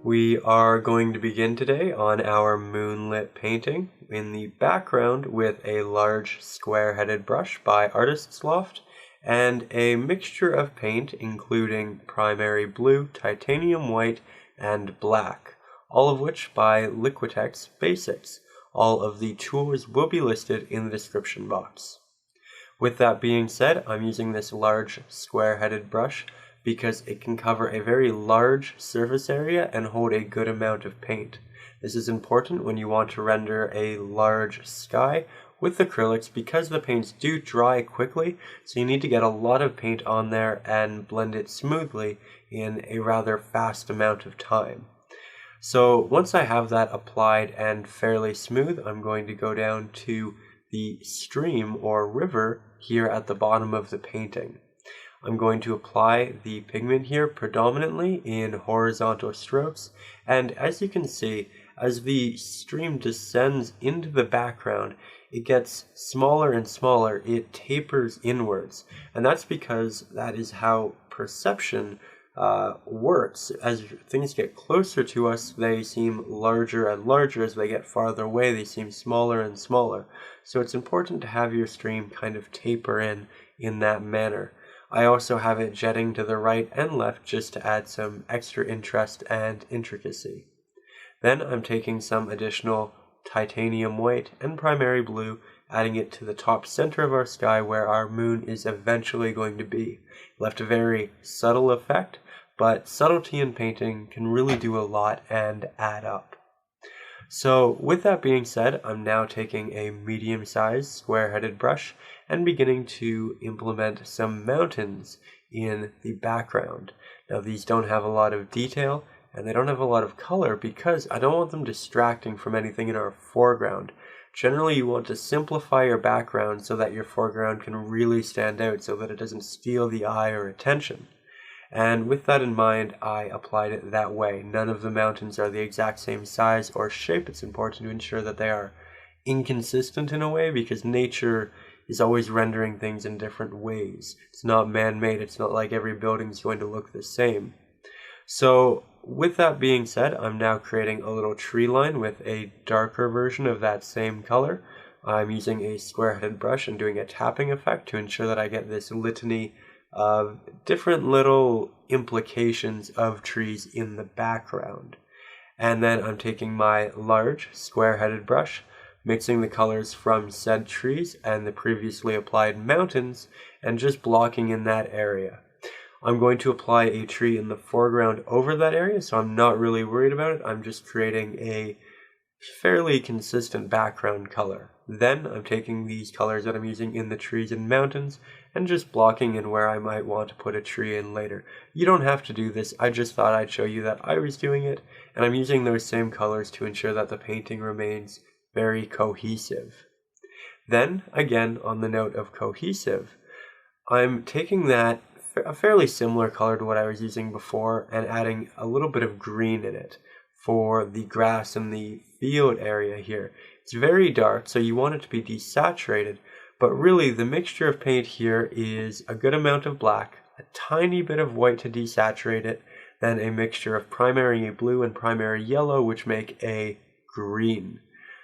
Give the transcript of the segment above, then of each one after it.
We are going to begin today on our moonlit painting in the background with a large square-headed brush by Artist's Loft and a mixture of paint including primary blue, titanium white, and black, all of which by Liquitex Basics. All of the tools will be listed in the description box. With that being said, I'm using this large square-headed brush because it can cover a very large surface area and hold a good amount of paint. This is important when you want to render a large sky with acrylics because the paints do dry quickly, so you need to get a lot of paint on there and blend it smoothly in a rather fast amount of time. So once I have that applied and fairly smooth, I'm going to go down to the stream or river here at the bottom of the painting. I'm going to apply the pigment here predominantly in horizontal strokes, and as you can see, as the stream descends into the background, it gets smaller and smaller, it tapers inwards, and that's because that is how perception works. As things get closer to us, they seem larger and larger. As they get farther away, they seem smaller and smaller. So it's important to have your stream kind of taper in that manner. I also have it jetting to the right and left just to add some extra interest and intricacy. Then I'm taking some additional titanium white and primary blue, adding it to the top center of our sky where our moon is eventually going to be. Left a very subtle effect, but subtlety in painting can really do a lot and add up. So with that being said, I'm now taking a medium-sized square-headed brush and beginning to implement some mountains in the background. Now these don't have a lot of detail and they don't have a lot of color because I don't want them distracting from anything in our foreground. Generally you want to simplify your background so that your foreground can really stand out so that it doesn't steal the eye or attention. And with that in mind, I applied it that way. None of the mountains are the exact same size or shape. It's important to ensure that they are inconsistent in a way because nature is always rendering things in different ways. It's not man-made. It's not like every building is going to look the same. So with that being said, I'm now creating a little tree line with a darker version of that same color. I'm using a square-headed brush and doing a tapping effect to ensure that I get this litany of different little implications of trees in the background. And then I'm taking my large square-headed brush, mixing the colors from said trees and the previously applied mountains, and just blocking in that area. I'm going to apply a tree in the foreground over that area, so I'm not really worried about it. I'm just creating a fairly consistent background color. Then I'm taking these colors that I'm using in the trees and mountains and just blocking in where I might want to put a tree in later. You don't have to do this, I just thought I'd show you that I was doing it, and I'm using those same colors to ensure that the painting remains very cohesive. Then, again, on the note of cohesive, I'm taking that a fairly similar color to what I was using before and adding a little bit of green in it for the grass and the field area here. It's very dark, so you want it to be desaturated, but really the mixture of paint here is a good amount of black, a tiny bit of white to desaturate it, then a mixture of primary blue and primary yellow, which make a green.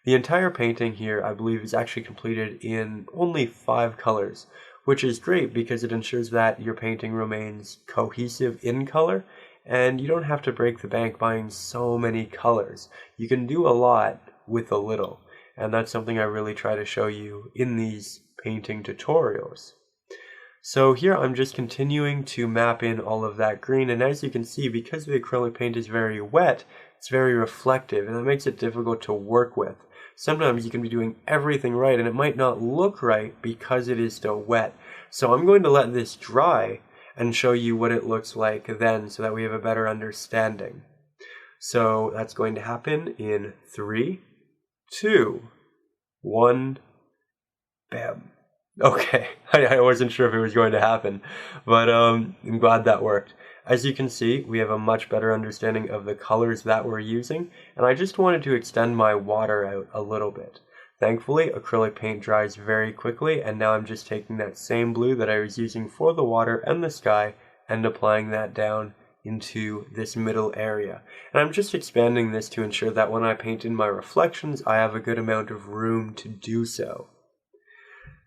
The entire painting here, I believe, is actually completed in only 5 colors, which is great because it ensures that your painting remains cohesive in color, and you don't have to break the bank buying so many colors. You can do a lot with a little, and that's something I really try to show you in these painting tutorials. So here I'm just continuing to map in all of that green, and as you can see, because the acrylic paint is very wet, it's very reflective, and that makes it difficult to work with. Sometimes you can be doing everything right and it might not look right because it is still wet. So I'm going to let this dry and show you what it looks like then so that we have a better understanding. So that's going to happen in 3, 2, 1, bam. Okay, I wasn't sure if it was going to happen, but I'm glad that worked. As you can see, we have a much better understanding of the colors that we're using, and I just wanted to extend my water out a little bit. Thankfully, acrylic paint dries very quickly, and now I'm just taking that same blue that I was using for the water and the sky and applying that down into this middle area. And I'm just expanding this to ensure that when I paint in my reflections, I have a good amount of room to do so.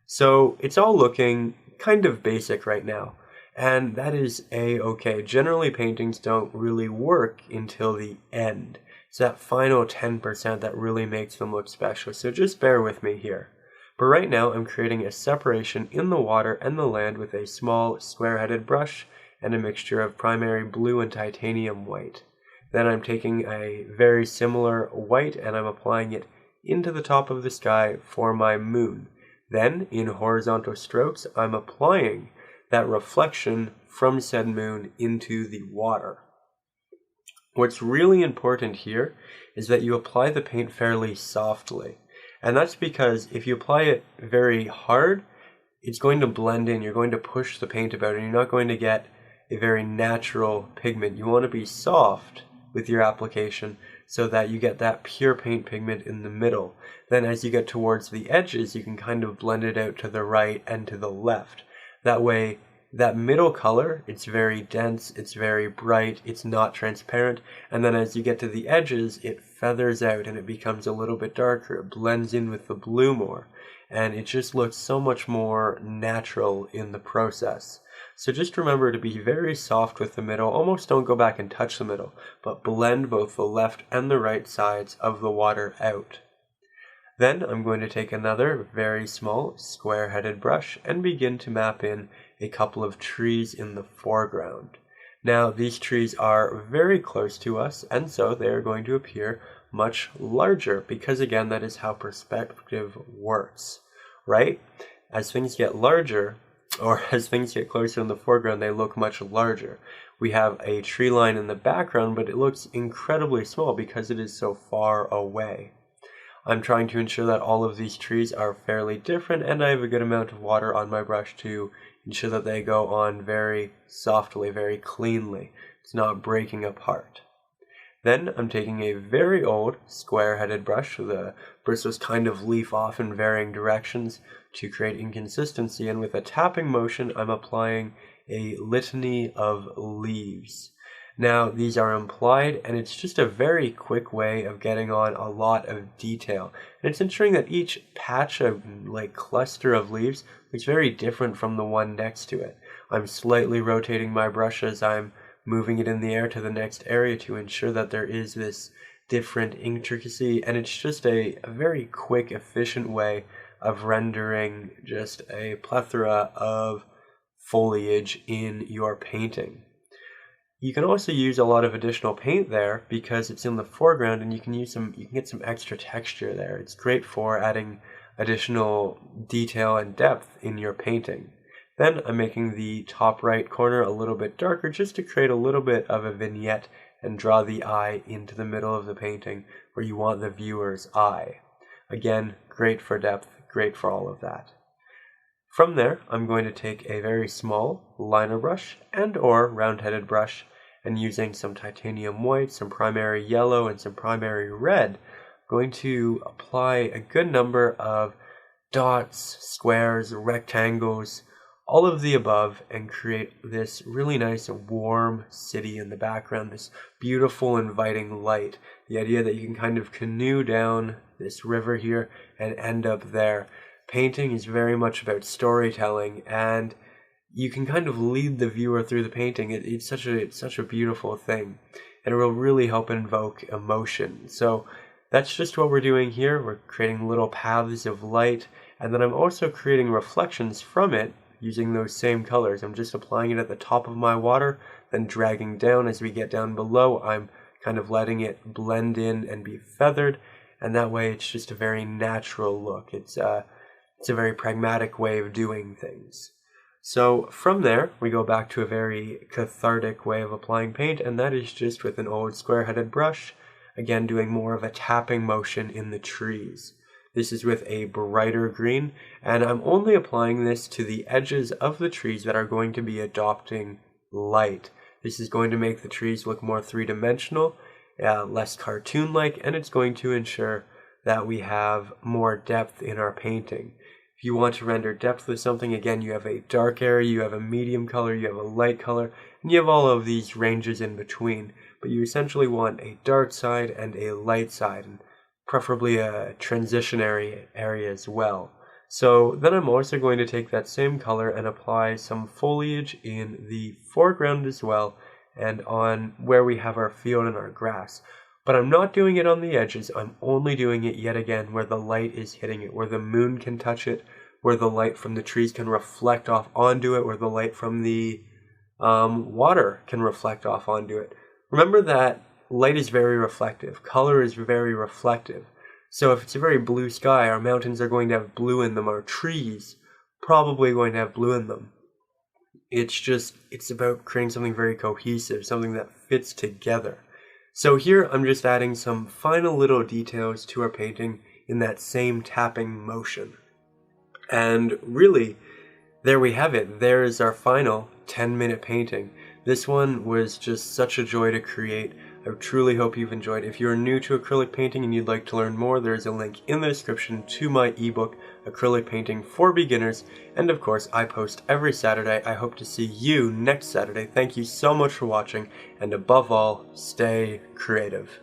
So it's all looking kind of basic right now, and that is a-okay. Generally, paintings don't really work until the end. It's that final 10% that really makes them look special, so just bear with me here. But right now, I'm creating a separation in the water and the land with a small square-headed brush and a mixture of primary blue and titanium white. Then I'm taking a very similar white and I'm applying it into the top of the sky for my moon. Then, in horizontal strokes, I'm applying that reflection from said moon into the water. What's really important here is that you apply the paint fairly softly. And that's because if you apply it very hard, it's going to blend in. You're going to push the paint about and you're not going to get a very natural pigment. You want to be soft with your application so that you get that pure paint pigment in the middle. Then as you get towards the edges, you can kind of blend it out to the right and to the left. That way, that middle color, it's very dense, it's very bright, it's not transparent, and then as you get to the edges, it feathers out and it becomes a little bit darker. It blends in with the blue more, and it just looks so much more natural in the process. So just remember to be very soft with the middle. Almost don't go back and touch the middle, but blend both the left and the right sides of the water out. Then I'm going to take another very small square-headed brush and begin to map in a couple of trees in the foreground. Now these trees are very close to us, and so they are going to appear much larger because again that is how perspective works, right? As things get larger, or as things get closer in the foreground, they look much larger. We have a tree line in the background, but it looks incredibly small because it is so far away. I'm trying to ensure that all of these trees are fairly different, and I have a good amount of water on my brush to ensure that they go on very softly, very cleanly. It's not breaking apart. Then I'm taking a very old square-headed brush. The bristles kind of leaf off in varying directions to create inconsistency, and with a tapping motion I'm applying a litany of leaves. Now these are implied, and it's just a very quick way of getting on a lot of detail. And it's ensuring that each patch of cluster of leaves looks very different from the one next to it. I'm slightly rotating my brush as I'm moving it in the air to the next area to ensure that there is this different intricacy, and it's just a very quick, efficient way of rendering just a plethora of foliage in your painting. You can also use a lot of additional paint there because it's in the foreground, and you can get some extra texture there. It's great for adding additional detail and depth in your painting. Then I'm making the top right corner a little bit darker just to create a little bit of a vignette and draw the eye into the middle of the painting where you want the viewer's eye. Again, great for depth, great for all of that. From there, I'm going to take a very small liner brush and or round-headed brush, and using some titanium white, some primary yellow, and some primary red, I'm going to apply a good number of dots, squares, rectangles, all of the above, and create this really nice warm city in the background, this beautiful inviting light. The idea that you can kind of canoe down this river here and end up there. Painting is very much about storytelling, and you can kind of lead the viewer through the painting. It's such a beautiful thing, and it will really help invoke emotion. So that's just what we're doing here. We're creating little paths of light, and then I'm also creating reflections from it using those same colors. I'm just applying it at the top of my water, then dragging down as we get down below. I'm kind of letting it blend in and be feathered, and that way it's just a very natural look. It's a very pragmatic way of doing things. So from there, we go back to a very cathartic way of applying paint, and that is just with an old square-headed brush, again doing more of a tapping motion in the trees. This is with a brighter green, and I'm only applying this to the edges of the trees that are going to be adopting light. This is going to make the trees look more three-dimensional, less cartoon-like, and it's going to ensure that we have more depth in our painting. If you want to render depth with something, again, you have a dark area, you have a medium color, you have a light color, and you have all of these ranges in between. But you essentially want a dark side and a light side, and preferably a transitionary area as well. So then I'm also going to take that same color and apply some foliage in the foreground as well, and on where we have our field and our grass. But I'm not doing it on the edges, I'm only doing it yet again where the light is hitting it, where the moon can touch it, where the light from the trees can reflect off onto it, where the light from the water can reflect off onto it. Remember that light is very reflective, color is very reflective. So if it's a very blue sky, our mountains are going to have blue in them, our trees probably going to have blue in them. It's about creating something very cohesive, something that fits together. So here I'm just adding some final little details to our painting in that same tapping motion. And really, there we have it. There is our final 10-minute painting. This one was just such a joy to create. I truly hope you've enjoyed. If you're new to acrylic painting and you'd like to learn more, there is a link in the description to my ebook, Acrylic Painting for Beginners. And of course, I post every Saturday. I hope to see you next Saturday. Thank you so much for watching, and above all, stay creative.